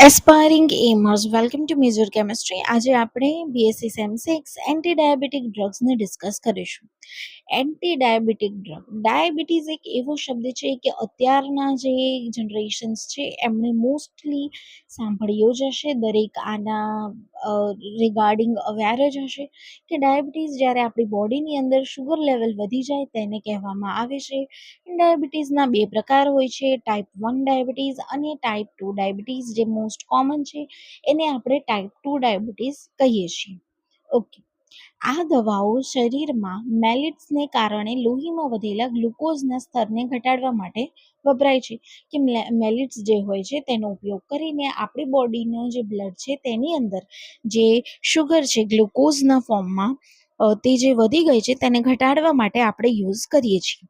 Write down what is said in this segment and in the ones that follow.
Aspiring aimers welcome to major chemistry. આજે આપણે BSc sem 6 anti diabetic ડ્રગ્સને discuss કરીશું. એન્ટી ડાયાબિટીક ડ્રગ, ડાયાબિટીસ એક એવો શબ્દ છે કે અત્યારના જે જનરેશન્સ છે એમણે મોસ્ટલી સાંભળ્યો જ હશે. દરેક આના રિગાર્ડિંગ અવેર જ હશે કે ડાયાબિટીસ જ્યારે આપણી બોડીની અંદર શુગર લેવલ વધી જાય તેને કહેવામાં આવે છે. ડાયાબિટીસના બે પ્રકાર હોય છે, ટાઈપ 1 ડાયાબિટીસ અને ટાઈપ 2 ડાયાબિટીસ. જે મોસ્ટ કોમન છે એને આપણે ટાઈપ 2 ડાયાબિટીસ કહીએ છીએ. ઓકે, આ દવાઓ શરીરમાં મેલિટ્સને કારણે લોહીમાં વધેલા ગ્લુકોઝના સ્તરને ઘટાડવા માટે વપરાય છે. કે મેલિટ્સ જે હોય છે તેનો ઉપયોગ કરીને આપણી બોડીનો જે બ્લડ છે તેની અંદર જે શુગર છે ગ્લુકોઝના ફોર્મમાં તે જે વધી ગઈ છે તેને ઘટાડવા માટે આપણે યુઝ કરીએ છીએ.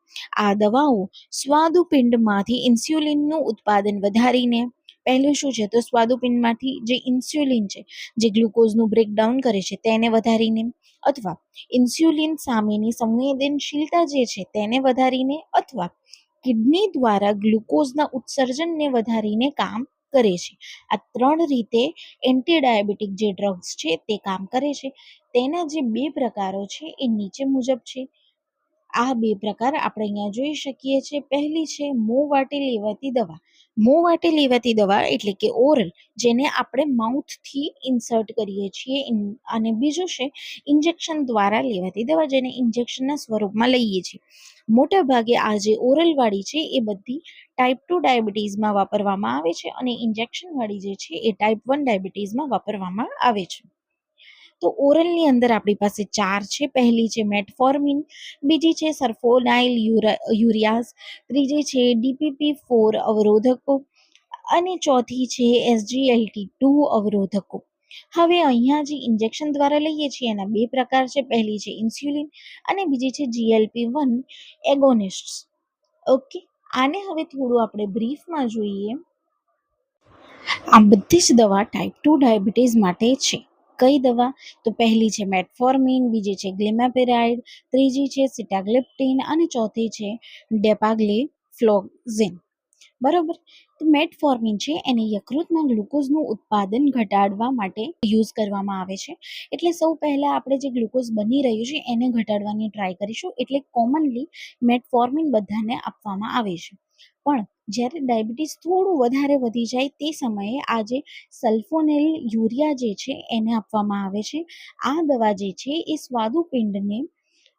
આ દવાઓ સ્વાદુપિંડમાંથી ઇન્સ્યુલિનનું ઉત્પાદન વધારીને, પહેલું શું છે તો સ્વાદુપિંડમાંથી જે ઇન્સ્યુલિન છે જે ગ્લુકોઝનું બ્રેકડાઉન કરે છે તેને વધારીને, અથવા ઇન્સ્યુલિન સામેની સંવેદનશીલતા જે છે તેને વધારીને, અથવા કિડની દ્વારા ગ્લુકોઝના ઉત્સર્જનને વધારીને કામ કરે છે. આ ત્રણ રીતે એન્ટી ડાયાબિટીક જે ડ્રગ્સ છે તે કામ કરે છે. તેના જે બે પ્રકારો છે એ નીચે મુજબ છે. આ બે પ્રકાર આપણે અહીંયા જોઈ શકીએ છીએ. પહેલી છે મોં વાટે લેવાતી દવા. મોં વાટે લેવાતી દવા એટલે કે ઓરલ, જેને આપણે માઉથથી ઇન્સર્ટ કરીએ છીએ, અને બીજું છે ઇન્જેક્શન દ્વારા લેવાતી દવા, જેને ઇન્જેક્શનના સ્વરૂપમાં લઈએ છીએ. મોટા ભાગે આ જે ઓરલ વાળી છે એ બધી ટાઈપ 2 ડાયાબિટીસમાં વાપરવામાં આવે છે, અને ઇન્જેક્શન વાળી જે છે એ ટાઈપ 1 ડાયાબિટીસમાં વાપરવામાં આવે છે. તો ઓરલની અંદર આપણી પાસે ચાર છે. પહેલી છે મેટફોર્મિન, બીજી છે સલ્ફોનાઇલ યુરિયાઝ, ત્રીજી છે DPP-4 અવરોધકો, અને ચોથી છે SGLT2 અવરોધકો. હવે અહીંયા જે ઇન્જેક્શન દ્વારા લઈએ છીએ એના બે પ્રકાર છે. પહેલી છે ઇન્સ્યુલિન અને બીજી છે GLP-1 એગોનિસ્ટ્સ. ઓકે, આને હવે થોડું આપણે બ્રીફમાં જોઈએ. આ બધી જ દવા ટાઈપ 2 ડાયાબિટીસ માટે છે. કઈ દવા? તો પહેલી છે મેટફોર્મિન, બીજી છે ગ્લિમેપિરાઇડ, ત્રીજી છે સિટાગ્લિપ્ટિન અને ચોથી છે ડેપાગ્લિફ્લોઝિન. બરોબર. તો મેટફોર્મિન છે એને યકૃતમાં ગ્લુકોઝનું ઉત્પાદન ઘટાડવા માટે યુઝ કરવામાં આવે છે. એટલે સૌ પહેલા આપણે જે ગ્લુકોઝ બની રહ્યું છે એને ઘટાડવાની ટ્રાય કરીશું. એટલે કોમનલી મેટફોર્મિન બધાને આપવામાં આવે છે. પણ જ્યારે ડાયાબિટીસ થોડું વધારે વધી જાય તે સમયે આ જે સલ્ફોનેલ યુરિયા જે છે એને આપવામાં આવે છે. આ દવા જે છે એ સ્વાદુપિંડને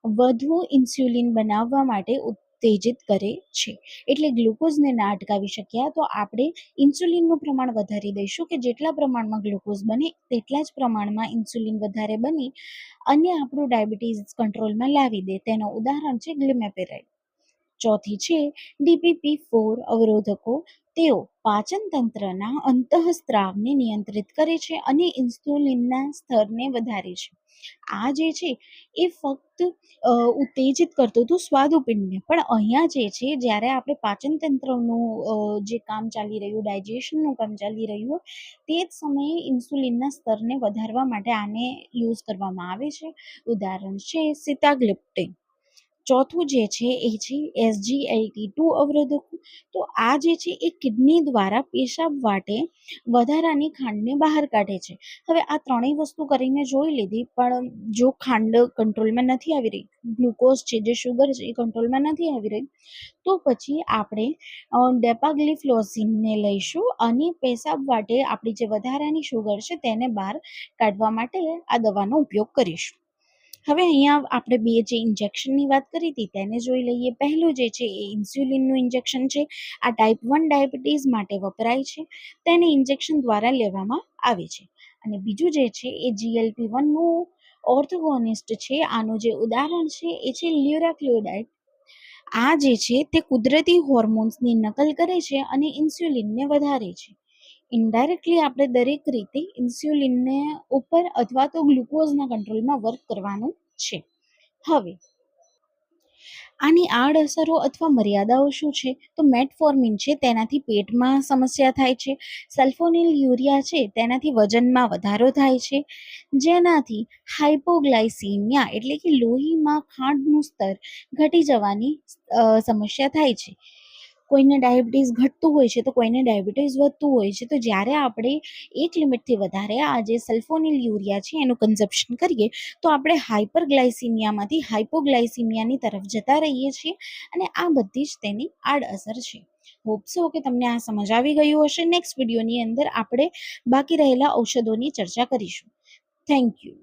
વધુ ઇન્સ્યુલિન બનાવવા માટે ઉત્તેજિત કરે છે. એટલે ગ્લુકોઝને ના અટકાવી શક્યા તો આપણે ઇન્સ્યુલિનનું પ્રમાણ વધારી દઈશું, કે જેટલા પ્રમાણમાં ગ્લુકોઝ બને તેટલા જ પ્રમાણમાં ઇન્સ્યુલિન વધારે બની અને આપણું ડાયાબિટીસ કંટ્રોલમાં લાવી દે. તેનું ઉદાહરણ છે ગ્લિમેપિરાઇડ. ચોથી છે DPP-4 અવરોધકો. તેઓ પાચન તંત્રના અંતઃસ્ત્રાવને નિયંત્રિત કરે છે અને ઇન્સ્યુલિનના સ્તરને વધારે છે. આ જે છે એ ફક્ત ઉત્તેજિત કરતું હતું સ્વાદુપિંડને, પણ અહીંયા જે છે જ્યારે આપણે પાચન તંત્રનું જે કામ ચાલી રહ્યું, ડાયજેશનનું કામ ચાલી રહ્યું, તે જ સમયે ઇન્સ્યુલિનના સ્તરને વધારવા માટે આને યુઝ કરવામાં આવે છે. ઉદાહરણ છે સિટાગ્લિપ્ટિન. ચોથું જે છે એ છે SGLT2 અવરોધકો. તો આ જે છે એ કિડની દ્વારા પેશાબ વાટે વધારાની ખાંડને બહાર કાઢે છે. હવે આ ત્રણેય વસ્તુ કરીને જોઈ લીધી, પણ જો ખાંડ કંટ્રોલમાં નથી આવી રહી, ગ્લુકોઝ છે જે શુગર છે એ કંટ્રોલમાં નથી આવી રહી, તો પછી આપણે ડેપાગ્લિફ્લોઝિનને લઈશું અને પેશાબ વાટે આપણી જે વધારાની શુગર છે તેને બહાર કાઢવા માટે આ દવાનો ઉપયોગ કરીશું. હવે અહીંયા આપણે બે જે ઇન્જેક્શનની વાત કરી હતી તેને જોઈ લઈએ. પહેલું જે છે એ ઇન્સ્યુલિનનું ઇન્જેક્શન છે. આ ટાઈપ 1 ડાયાબિટીસ માટે વપરાય છે. તેને ઇન્જેક્શન દ્વારા લેવામાં આવે છે. અને બીજું જે છે એ GLP-1 નું ઓર્થોગોનિસ્ટ છે. આનું જે ઉદાહરણ છે એ છે લ્યુરાક્લોડાઇડ. આ જે છે તે કુદરતી હોર્મોન્સની નકલ કરે છે અને ઇન્સ્યુલિનને વધારે છે. ઇનડાયરેક્ટલી આપણે દરેક રીતે ઇન્સ્યુલિનને ઉપર અથવા તો ગ્લુકોઝના કંટ્રોલમાં વર્ક કરવાનું છે. હવે આની આડઅસરો અથવા મર્યાદાઓ શું છે? તો મેટફોર્મિન છે તેનાથી પેટમાં સમસ્યા થાય છે. સલ્ફોનિલ યુરિયા છે તેનાથી વજનમાં વધારો થાય છે, જેનાથી હાઇપોગ્લાયસીમિયા એટલે કે લોહીમાં ખાંડનું સ્તર ઘટી જવાની સમસ્યા થાય છે. કોઈને ડાયાબિટીસ ઘટતું હોય છે તો કોઈને ડાયાબિટીસ વધતું હોય છે. તો જ્યારે આપણે એક લિમિટથી વધારે આ જે સલ્ફોનિલ યુરિયા છે એનું કન્ઝપ્શન કરીએ તો આપણે હાઇપરગ્લાયસીમિયામાંથી હાઇપોગ્લાયસીમિયાની તરફ જતા રહીએ છીએ, અને આ બધી જ તેની આડઅસર છે. હોપ સો કે તમને આ સમજ આવી ગયું હશે. નેક્સ્ટ વિડીયોની અંદર આપણે બાકી રહેલા ઔષધોની ચર્ચા કરીશું. Thank you.